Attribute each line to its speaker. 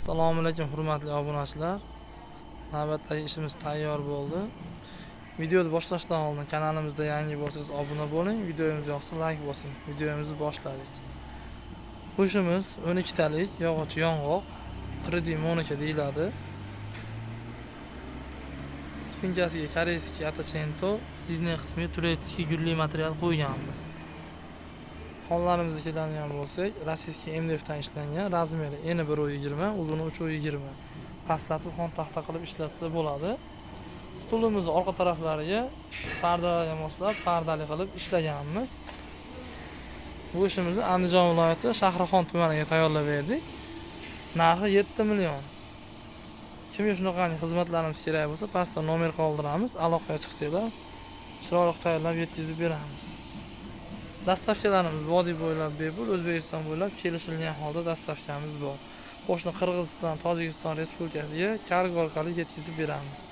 Speaker 1: Assalomu alaykum hurmatli obunachilar. Navbatdagi ishimiz tayyor bo'ldi. Videoni boshlashdan oldin kanalimizda yangi bo'lsangiz obuna bo'ling, videomiz yoqsa like bosing. Videomizni boshladik. Qushimiz 12 talik yog'och yong'oq 3D monika deyiladi. Spinkasiga koreyskiy atachento, sidney qismiga turetskiy gulli material qo'yganmiz. Xonlarimizga keladigan bo'lsak, rossiyskiy MDF dan ishlangan, razmeri eni 1.20, uzuni 3.20. Pastlatib xon taxta qilib ishlatsa bo'ladi. Stulimizni orqa taraflariga pardalarga moslab, pardali qilib ishlaganmiz. Bu ishimizni Andijon viloyati Shahrixon tumaniga tayyorlab berdik. Narxi 7 million. Kimga shunaqangi xizmatlarimiz kerak bo'lsa, pastda nomer qoldiramiz, aloqaga chiqsanglar, chiroyli tayyorlab yetkazib beramiz. Dastavkalarimiz vodiy bo'ylab bepul, O'zbekiston bo'ylab kelishilgan holda dastavkamiz bor. Qo'shni Qirg'iziston, Tojikiston Respublikasiga kargo orqali yetkazib beramiz.